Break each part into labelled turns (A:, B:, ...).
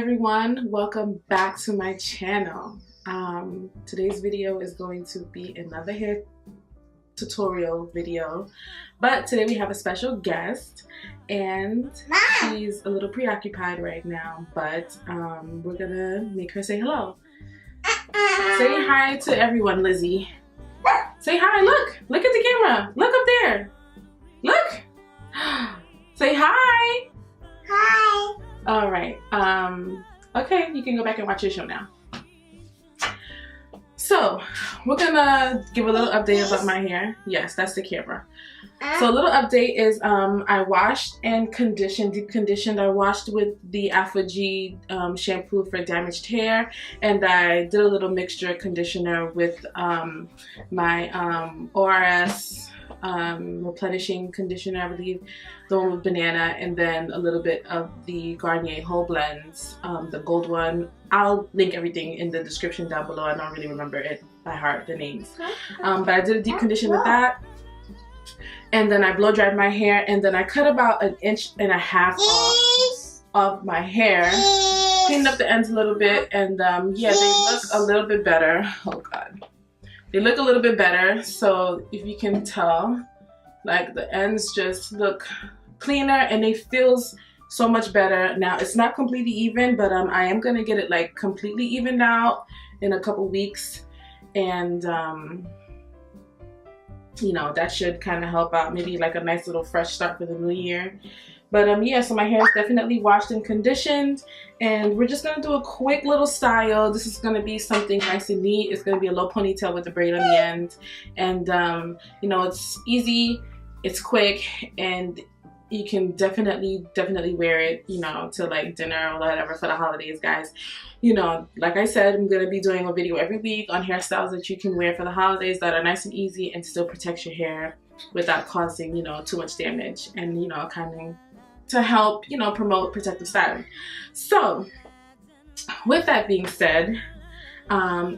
A: everyone, welcome back to my channel. Today's video is going to be another hair tutorial video, but today we have a special guest and she's a little preoccupied right now, but we're gonna make her say hello. Say hi to everyone, Lizzie. Say hi, look at the camera, look up there, look. Say hi.
B: Hi.
A: All right. Okay, you can go back and watch your show now. So we're gonna give a little update about my hair. Yes, that's the camera. So a little update is I washed and conditioned, deep conditioned. I washed with the Alpha G shampoo for damaged hair, and I did a little mixture conditioner with my ORS replenishing conditioner, I believe, the one with banana, and then a little bit of the Garnier Whole Blends, the gold one. I'll link everything in the description down below. I don't really remember it by heart, the names, but I did a deep condition with that, and then I blow dried my hair, and then I cut about 1.5 inches off of my hair, cleaned up the ends a little bit, and yeah, they look a little bit better. Oh god, they look a little bit better. So if you can tell, like, the ends just look cleaner and it feels so much better. Now it's not completely even, but I am gonna get it like completely evened out in a couple weeks, and you know, that should kind of help out, maybe like a nice little fresh start for the new year. But yeah, so my hair is definitely washed and conditioned, and we're just gonna do a quick little style. This is gonna be something nice and neat. It's gonna be a low ponytail with a braid on the end, and you know, it's easy, it's quick, and you can definitely wear it, you know, to like dinner or whatever for the holidays, guys. You know, like I said, I'm gonna be doing a video every week on hairstyles that you can wear for the holidays that are nice and easy and still protect your hair without causing, you know, too much damage, and, you know, kind of to help, you know, promote protective styling. So with that being said,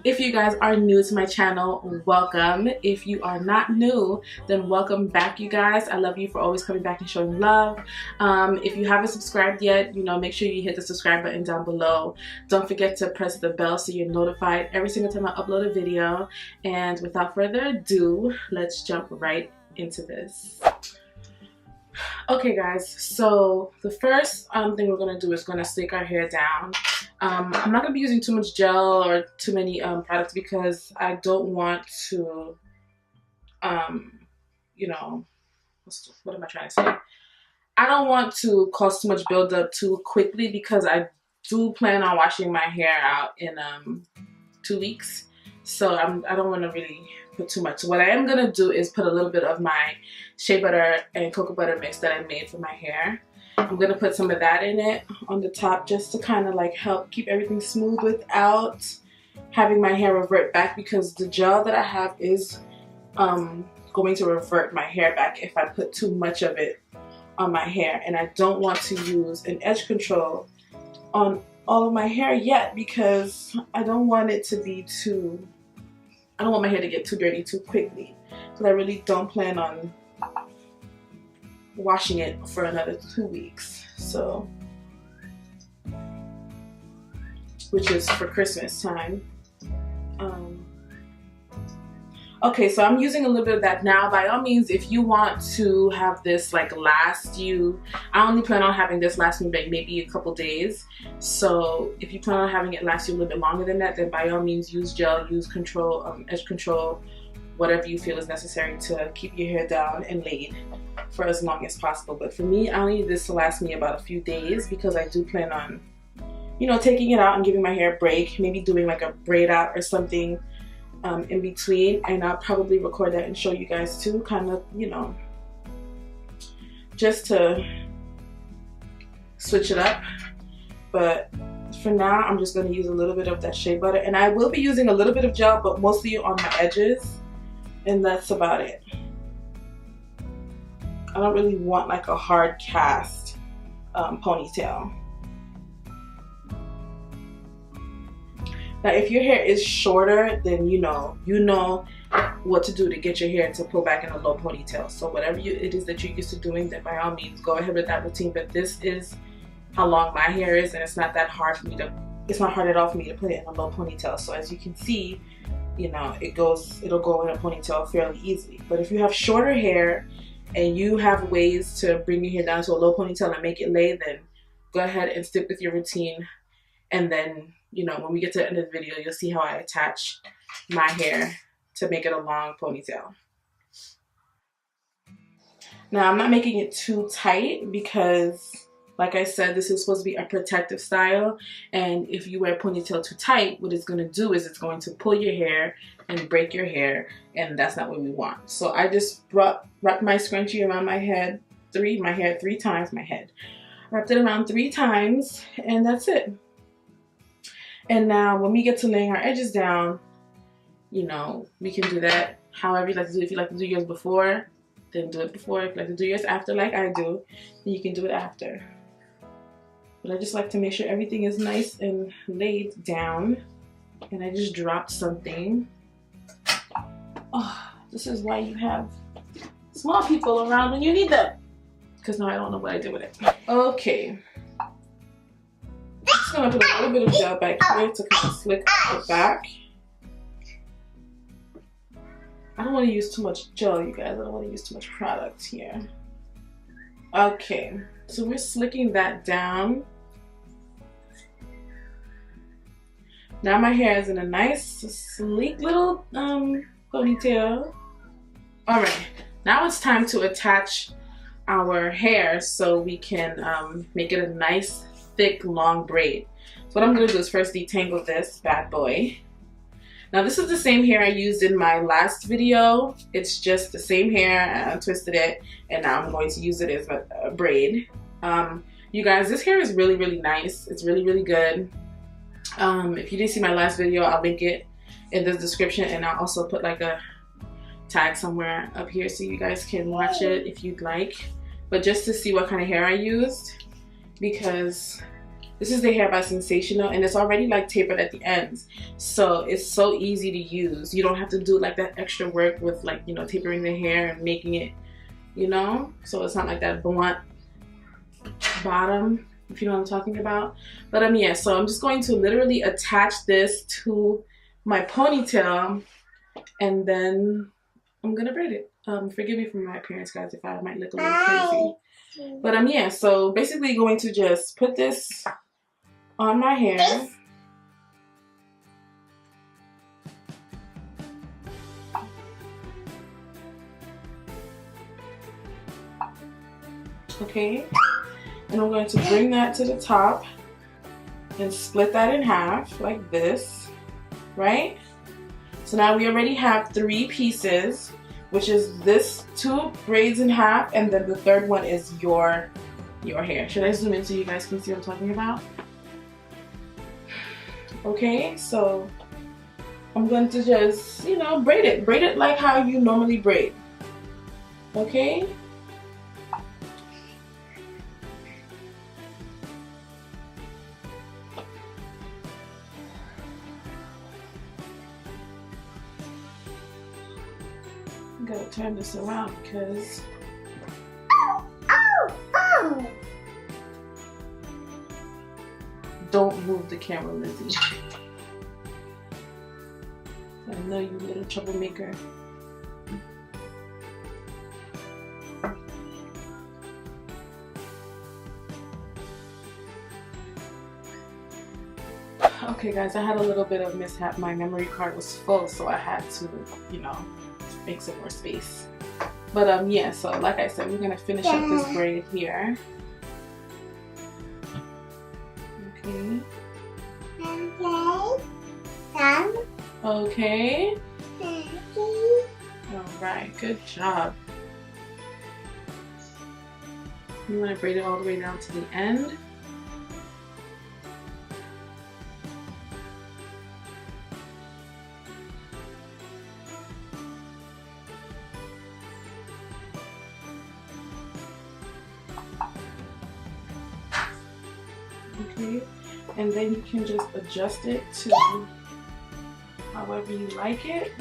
A: if you guys are new to my channel, welcome. If you are not new, then welcome back, you guys. I love you for always coming back and showing love. If you haven't subscribed yet, you know, make sure you hit the subscribe button down below. Don't forget to press the bell so you're notified every single time I upload a video. And without further ado, let's jump right into this. Okay guys, so the first thing we're gonna do is gonna stick our hair down. I'm not gonna be using too much gel or too many products because I don't want to, you know, what am I trying to say? I don't want to cause too much buildup too quickly because I do plan on washing my hair out in 2 weeks. So I don't want to really put too much. So what I am gonna do is put a little bit of my shea butter and cocoa butter mix that I made for my hair. I'm gonna put some of that in it on the top just to kind of like help keep everything smooth without having my hair revert back, because the gel that I have is going to revert my hair back if I put too much of it on my hair, and I don't want to use an edge control on all of my hair yet because I don't want it to be too, I don't want my hair to get too dirty too quickly, because I really don't plan on washing it for another 2 weeks, so, which is for Christmas time. Okay, so I'm using a little bit of that now. By all means, if you want to have this like last you, I only plan on having this last me maybe a couple days. So if you plan on having it last you a little bit longer than that, then by all means use gel, use control, edge control, whatever you feel is necessary to keep your hair down and laid for as long as possible. But for me, I need this to last me about a few days because I do plan on, you know, taking it out and giving my hair a break, maybe doing like a braid out or something in between, and I'll probably record that and show you guys too, kind of, you know, just to switch it up. But for now, I'm just going to use a little bit of that shea butter, and I will be using a little bit of gel, but mostly on my edges, and that's about it. I don't really want like a hard cast ponytail. Now, if your hair is shorter, then you know what to do to get your hair to pull back in a low ponytail. So whatever it is that you're used to doing, then by all means go ahead with that routine. But this is how long my hair is, and it's not that hard for me to, it's not hard at all for me to put it in a low ponytail. So as you can see, you know, it'll go in a ponytail fairly easily. But if you have shorter hair and you have ways to bring your hair down to a low ponytail and make it lay, then go ahead and stick with your routine. And then, you know, when we get to the end of the video, you'll see how I attach my hair to make it a long ponytail. Now, I'm not making it too tight because, like I said, this is supposed to be a protective style. And if you wear a ponytail too tight, what it's going to do is it's going to pull your hair and break your hair. And that's not what we want. So I just wrapped my scrunchie around my head, three times, wrapped it around 3 times, and that's it. And now when we get to laying our edges down, you know, we can do that however you like to do it. If you like to do yours before, then do it before. If you like to do yours after like I do, then you can do it after. But I just like to make sure everything is nice and laid down. And I just dropped something. Oh, this is why you have small people around when you need them. Because now I don't know what I did with it. Okay. I'm just going to put a little bit of gel back here to kind of slick the back. I don't want to use too much gel, you guys. I don't want to use too much product here. Okay, so we're slicking that down. Now my hair is in a nice, sleek little ponytail. All right, now it's time to attach our hair so we can make it a nice, thick, long braid. So what I'm going to do is first detangle this bad boy. Now this is the same hair I used in my last video. It's just the same hair. I twisted it, and now I'm going to use it as a braid. You guys, this hair is really, really nice. It's really, really good. If you didn't see my last video, I'll link it in the description, and I'll also put like a tag somewhere up here so you guys can watch it if you'd like. But just to see what kind of hair I used, because this is the hair by Sensational, and it's already like tapered at the ends, so it's so easy to use. You don't have to do like that extra work with, like, you know, tapering the hair and making it, you know, so it's not like that blunt bottom, if you know what I'm talking about. But yeah, so I'm just going to literally attach this to my ponytail, and then I'm gonna braid it. Forgive me for my appearance, guys, if I might look a little crazy. But yeah, so basically going to just put this on my hair. Okay, and I'm going to bring that to the top and split that in half like this, right? So now we already have 3 pieces, which is this 2 braids in half, and then the third one is your hair. Should I zoom in so you guys can see what I'm talking about? Okay, so I'm going to just, you know, braid it like how you normally braid. Okay? I'm gonna turn this around because don't move the camera, Lizzie. I know you little troublemaker. Okay guys, I had a little bit of mishap. My memory card was full, so I had to, you know, make some more space. But yeah, so like I said, we're gonna finish up this braid here. Okay. Okay. Alright, good job. You want to braid it all the way down to the end. Okay, and then you can just adjust it to however you like it.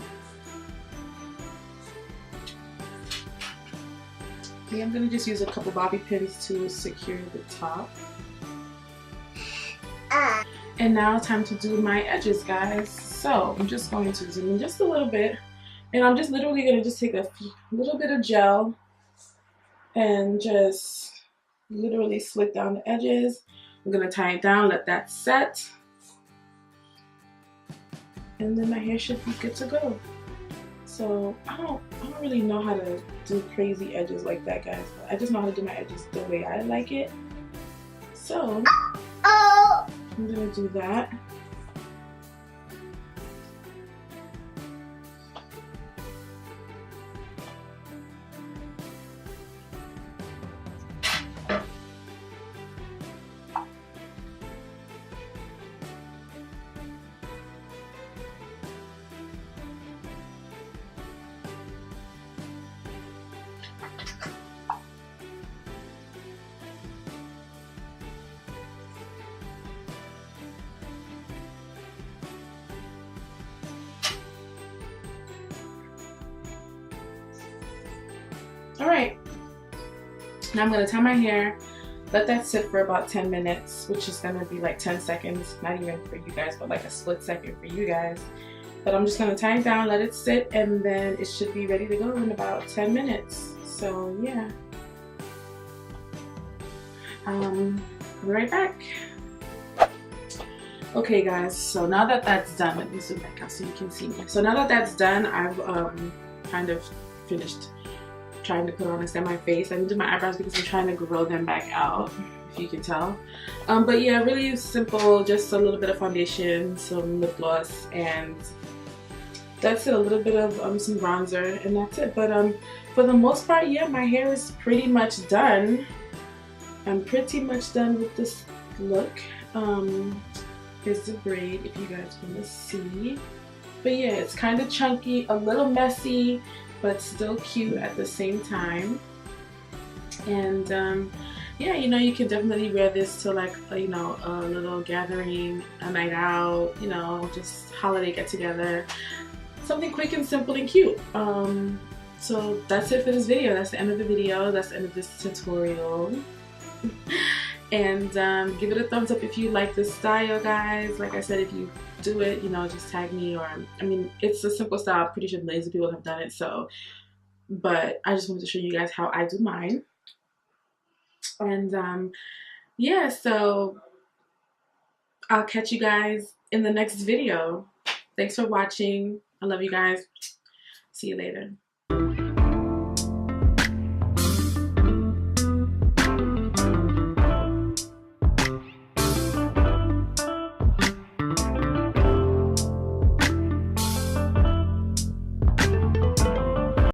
A: Okay, I'm going to just use a couple bobby pins to secure the top. And now time to do my edges, guys. So I'm just going to zoom in just a little bit, and I'm just literally gonna just take a little bit of gel and just literally slick down the edges. I'm gonna tie it down, let that set, and then my hair should be good to go. So I don't really know how to do crazy edges like that, guys. I just know how to do my edges the way I like it. So I'm gonna do that. Alright, now I'm going to tie my hair, let that sit for about 10 minutes, which is going to be like 10 seconds, not even for you guys, but like a split second for you guys. But I'm just going to tie it down, let it sit, and then it should be ready to go in about 10 minutes. So yeah, I'll be right back. Okay guys, so now that that's done, let me zoom back out so you can see me. So now that that's done, I've kind of finished trying to put on a semi-face. I didn't do my eyebrows because I'm trying to grow them back out, if you can tell. But yeah, really simple, just a little bit of foundation, some lip gloss, and that's it. A little bit of some bronzer, and that's it. But for the most part, yeah, my hair is pretty much done. I'm pretty much done with this look. Here's the braid if you guys want to see. But yeah, it's kind of chunky, a little messy, but still cute at the same time. And yeah, you know, you can definitely wear this to like you know, a little gathering, a night out, you know, just holiday get together, something quick and simple and cute. So that's it for this video. That's the end of the video. That's the end of this tutorial. And give it a thumbs up if you like this style, guys. Like I said, if you do it, you know, just tag me, or I mean, it's a simple style. I'm pretty sure millions of people have done it. So, but I just wanted to show you guys how I do mine. And yeah, so I'll catch you guys in the next video. Thanks for watching. I love you guys. See you later.